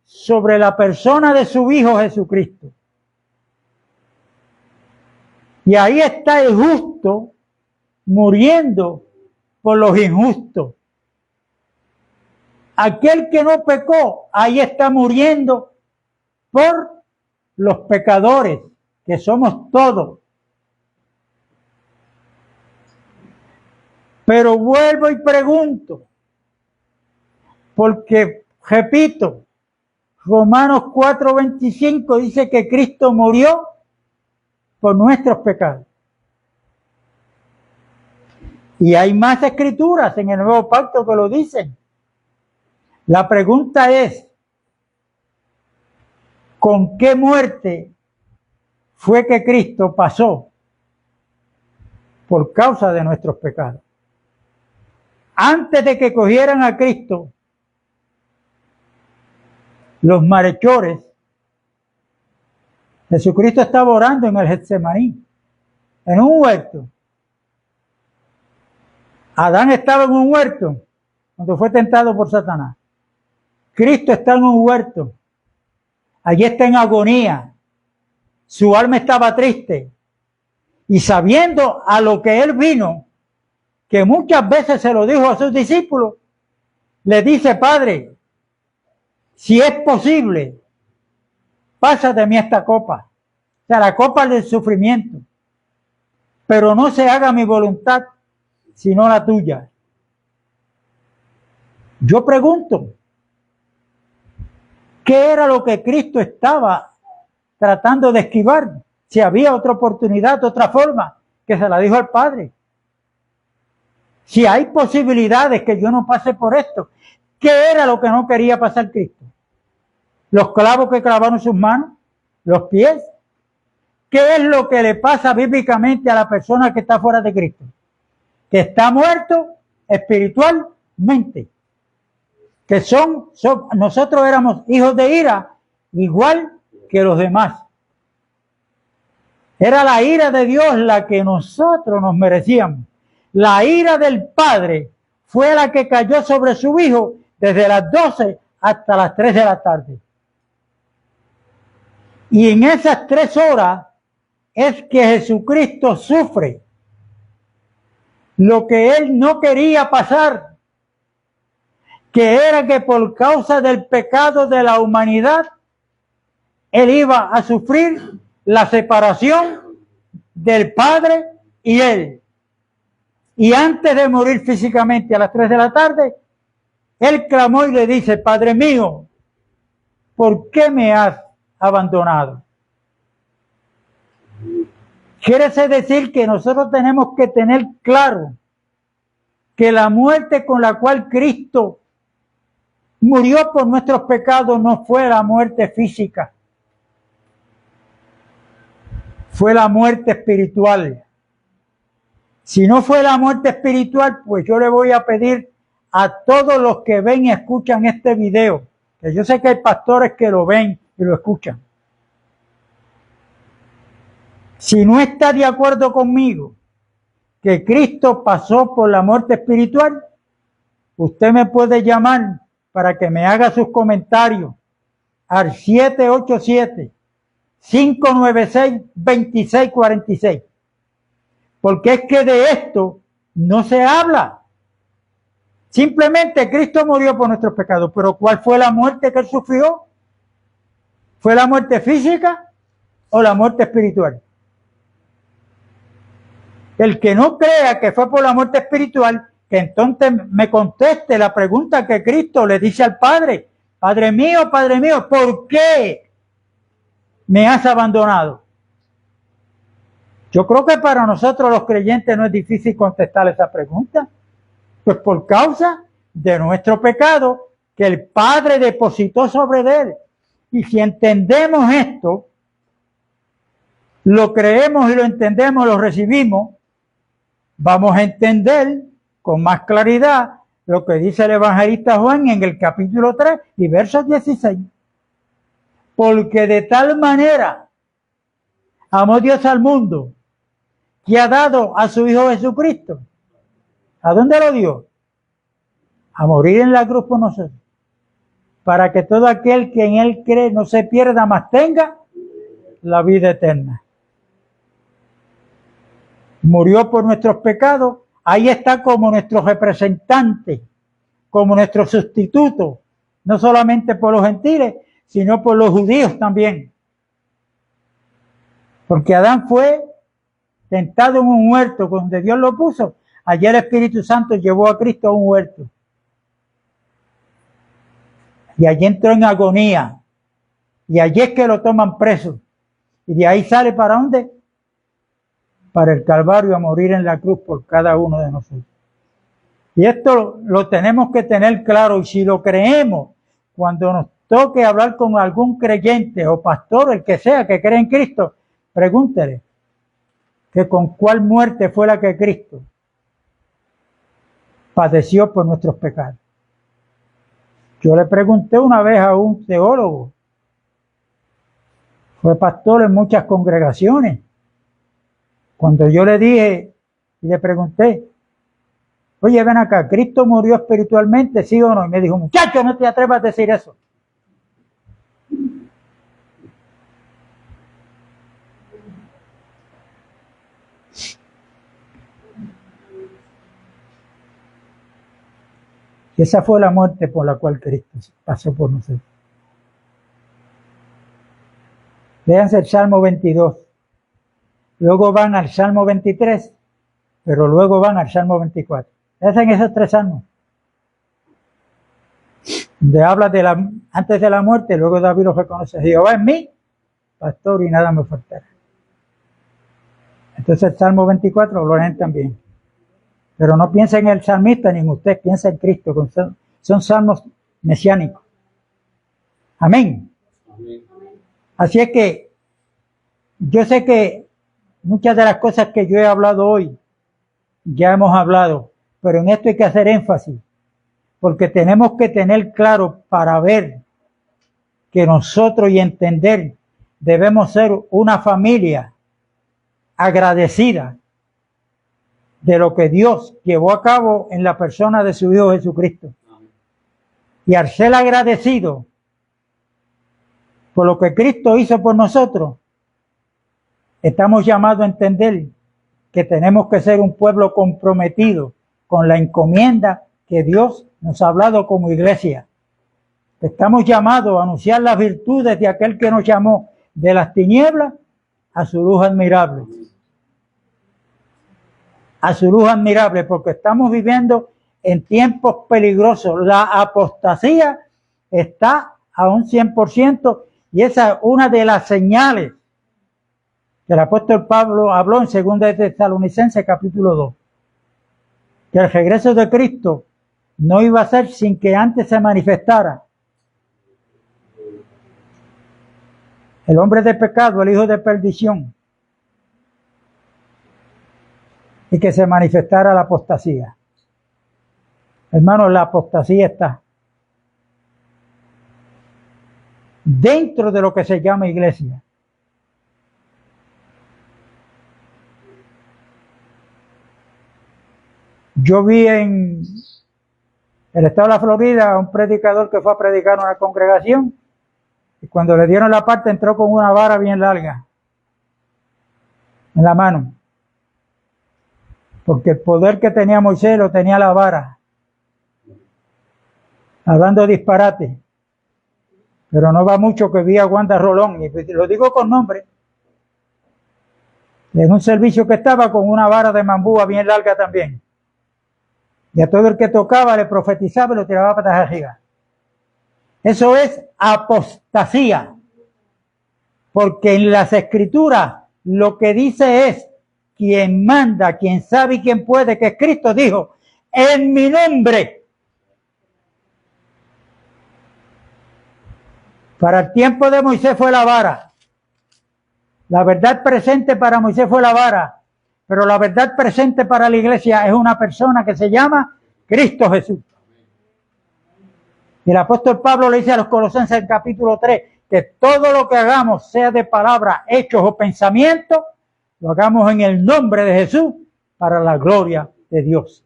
sobre la persona de su Hijo Jesucristo. Y ahí está el justo muriendo por los injustos. Aquel que no pecó, ahí está muriendo por los pecadores, que somos todos. Pero vuelvo y pregunto, porque, repito, Romanos 4:25 dice que Cristo murió por nuestros pecados. Y hay más escrituras en el Nuevo Pacto que lo dicen. La pregunta es, ¿con qué muerte fue que Cristo pasó por causa de nuestros pecados? Antes de que cogieran a Cristo, los malhechores, Jesucristo estaba orando en el Getsemaní, en un huerto. Adán estaba en un huerto cuando fue tentado por Satanás. Cristo está en un huerto. Allí está en agonía. Su alma estaba triste. Y sabiendo a lo que él vino, que muchas veces se lo dijo a sus discípulos, le dice, Padre, si es posible, pasa de mí esta copa. O sea, la copa del sufrimiento. pero no se haga mi voluntad, sino la tuya. Yo pregunto, ¿qué era lo que Cristo estaba tratando de esquivar? Si había otra oportunidad, otra forma, que se la dijo al Padre. Si hay posibilidades que yo no pase por esto, ¿qué era lo que no quería pasar Cristo? ¿Los clavos que clavaron sus manos? ¿Los pies? ¿Qué es lo que le pasa bíblicamente a la persona que está fuera de Cristo? Que está muerto espiritualmente. Que nosotros éramos hijos de ira, igual que los demás. Era la ira de Dios la que nosotros nos merecíamos. La ira del Padre fue la que cayó sobre su Hijo desde las 12 hasta las 3 de la tarde. Y en esas 3 horas es que Jesucristo sufre lo que Él no quería pasar, que era que por causa del pecado de la humanidad, Él iba a sufrir la separación del Padre y Él. Y antes de morir físicamente a las 3 de la tarde, Él clamó y le dice: Padre mío, ¿por qué me has abandonado? Quiere decir que nosotros tenemos que tener claro que la muerte con la cual Cristo murió por nuestros pecados no fue la muerte física, fue la muerte espiritual. Si no fue la muerte espiritual, pues yo le voy a pedir a todos los que ven y escuchan este video, que yo sé que hay pastores que lo ven y lo escuchan. Si no está de acuerdo conmigo que Cristo pasó por la muerte espiritual, usted me puede llamar para que me haga sus comentarios al 787-596-2646. Porque es que de esto no se habla. Simplemente Cristo murió por nuestros pecados, pero ¿cuál fue la muerte que Él sufrió? ¿Fue la muerte física o la muerte espiritual? El que no crea que fue por la muerte espiritual, que entonces me conteste la pregunta que Cristo le dice al Padre: Padre mío, ¿por qué me has abandonado? Yo creo que para nosotros los creyentes no es difícil contestar esa pregunta. Pues por causa de nuestro pecado que el Padre depositó sobre él. Y si entendemos esto, lo creemos y lo entendemos, lo recibimos, vamos a entender con más claridad lo que dice el evangelista Juan en el capítulo 3 y verso 16. Porque de tal manera amó Dios al mundo, que ha dado a su Hijo Jesucristo. ¿A dónde lo dio? A morir en la cruz por nosotros, para que todo aquel que en Él cree no se pierda, mas tenga la vida eterna. Murió por nuestros pecados, ahí está como nuestro representante, como nuestro sustituto, no solamente por los gentiles, sino por los judíos también. Porque Adán fue tentado en un huerto donde Dios lo puso. Allí el Espíritu Santo llevó a Cristo a un huerto. Y allí entró en agonía. Y allí es que lo toman preso. Y de ahí sale ¿para dónde? Para el Calvario, a morir en la cruz por cada uno de nosotros. Y esto lo tenemos que tener claro. Y si lo creemos, cuando nos toque hablar con algún creyente o pastor, el que sea que cree en Cristo, pregúntele que con cuál muerte fue la que Cristo padeció por nuestros pecados. Yo le pregunté una vez a un teólogo, fue pastor en muchas congregaciones, cuando yo le dije y le pregunté: oye, ven acá, ¿Cristo murió espiritualmente, sí o no? Y me dijo: muchacho, no te atrevas a decir eso. Y esa fue la muerte por la cual Cristo pasó por nosotros. Léanse el Salmo 22. luego van al Salmo 23, pero luego van al Salmo 24. Hacen esos 3 salmos. Donde habla antes de la muerte, luego David lo reconoce. Jehová es mi pastor y nada me faltará. Entonces el Salmo 24 lo leen también. Pero no piensen en el salmista ni en usted, piensa en Cristo. Son salmos mesiánicos. Amén. Amén. Así es que yo sé que muchas de las cosas que yo he hablado hoy, ya hemos hablado, pero en esto hay que hacer énfasis, porque tenemos que tener claro para ver que nosotros y entender debemos ser una familia agradecida de lo que Dios llevó a cabo en la persona de su Hijo Jesucristo. Y al ser agradecido por lo que Cristo hizo por nosotros, estamos llamados a entender que tenemos que ser un pueblo comprometido con la encomienda que Dios nos ha hablado como iglesia. Estamos llamados a anunciar las virtudes de aquel que nos llamó de las tinieblas a su luz admirable. A su luz admirable, porque estamos viviendo en tiempos peligrosos. La apostasía está a un 100%, y esa es una de las señales que el apóstol Pablo habló en 2 de Tesalonicenses capítulo 2, que el regreso de Cristo no iba a ser sin que antes se manifestara el hombre de pecado, el hijo de perdición, y que se manifestara la apostasía. Hermanos, la apostasía está dentro de lo que se llama iglesia. Yo vi en el estado de la Florida un predicador que fue a predicar en una congregación, y cuando le dieron la parte entró con una vara bien larga en la mano, porque el poder que tenía Moisés lo tenía la vara, hablando de disparate. Pero no va mucho que vi a Wanda Rolón, y lo digo con nombre, en un servicio que estaba con una vara de mambúa bien larga también, y a todo el que tocaba le profetizaba y lo tiraba patas arriba. Eso es apostasía, porque en las escrituras lo que dice es: quien manda, quien sabe y quien puede, que es Cristo, dijo: en mi nombre. Para el tiempo de Moisés fue la vara. La verdad presente para Moisés fue la vara, pero la verdad presente para la iglesia es una persona que se llama Cristo Jesús. Y el apóstol Pablo le dice a los Colosenses en capítulo 3 que todo lo que hagamos, sea de palabra, hechos o pensamientos, lo hagamos en el nombre de Jesús para la gloria de Dios.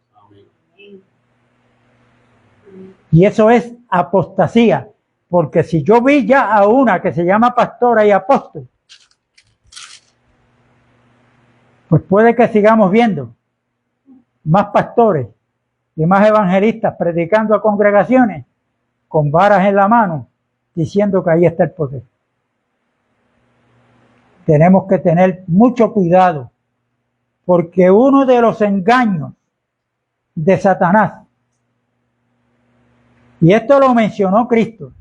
Y eso es apostasía, porque si yo vi ya a una que se llama pastora y apóstol, pues puede que sigamos viendo más pastores y más evangelistas predicando a congregaciones con varas en la mano, diciendo que ahí está el poder. Tenemos que tener mucho cuidado, porque uno de los engaños de Satanás, y esto lo mencionó Cristo,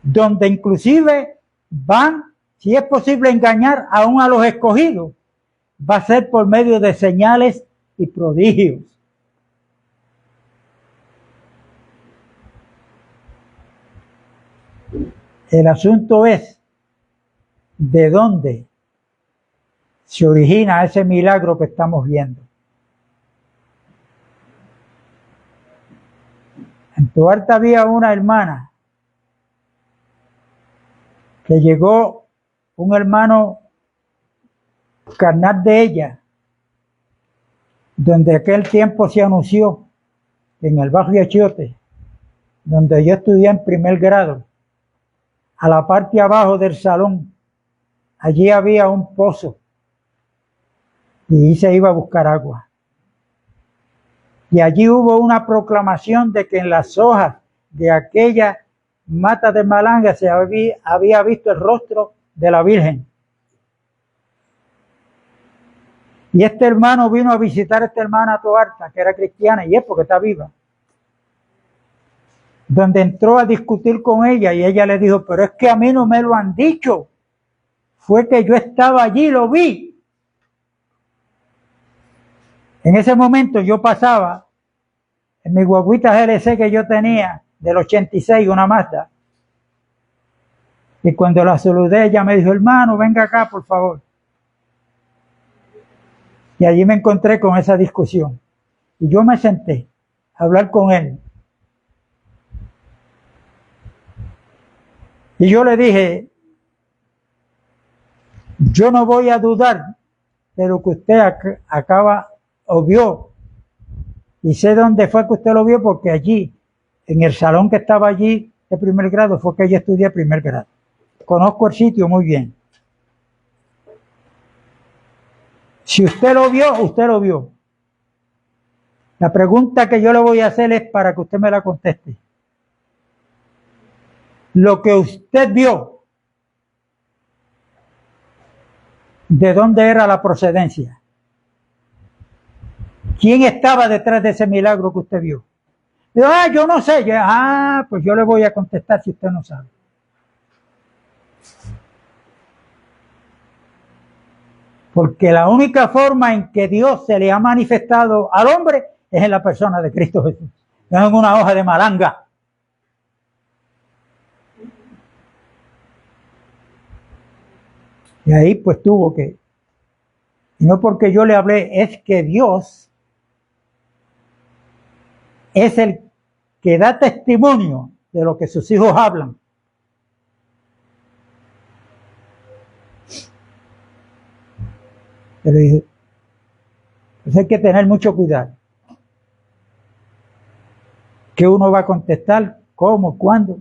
donde inclusive van, si es posible, engañar aún a los escogidos, va a ser por medio de señales y prodigios. El asunto es de dónde se origina ese milagro que estamos viendo. En Tuarta había una hermana que llegó un hermano carnal de ella, donde aquel tiempo se anunció en el barrio Achiote, donde yo estudié en primer grado. A la parte abajo del salón, allí había un pozo, y se iba a buscar agua. Y allí hubo una proclamación de que en las hojas de aquella mata de malanga se había visto el rostro de la Virgen. Y este hermano vino a visitar a esta hermana Toarta, que era cristiana, y es porque está viva. Donde entró a discutir con ella y ella le dijo, pero es que a mí no me lo han dicho. Fue que yo estaba allí y lo vi. En ese momento yo pasaba en mi guaguita GLC que yo tenía, del 86, una Mazda. Y cuando la saludé, ella me dijo, hermano, venga acá, por favor. Y allí me encontré con esa discusión. Y yo me senté a hablar con él. Y yo le dije, yo no voy a dudar de lo que usted acaba o vio. Y sé dónde fue que usted lo vio, porque allí, en el salón que estaba allí de primer grado, fue que yo estudié primer grado. Conozco el sitio muy bien. Si usted lo vio, usted lo vio. La pregunta que yo le voy a hacer es para que usted me la conteste. Lo que usted vio, ¿de dónde era la procedencia? ¿Quién estaba detrás de ese milagro que usted vio? Yo no sé. Pues yo le voy a contestar si usted no sabe. Porque la única forma en que Dios se le ha manifestado al hombre es en la persona de Cristo Jesús. No en una hoja de malanga. Y ahí pues tuvo que, y no porque yo le hablé, es que Dios es el que da testimonio de lo que sus hijos hablan. Yo le dije, pues hay que tener mucho cuidado. ¿Qué uno va a contestar? ¿Cómo? ¿Cuándo?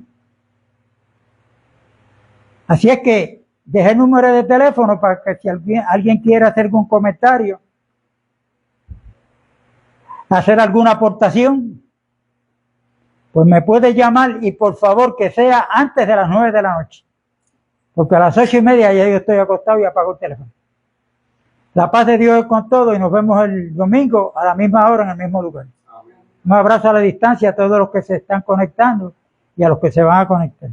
Así es que dejé el número de teléfono para que si alguien quiere hacer algún comentario, hacer alguna aportación, pues me puede llamar y por favor que sea antes de las 9 de la noche. Porque a las 8:30 ya yo estoy acostado y apago el teléfono. La paz de Dios es con todo y nos vemos el domingo a la misma hora en el mismo lugar. Amén. Un abrazo a la distancia a todos los que se están conectando y a los que se van a conectar.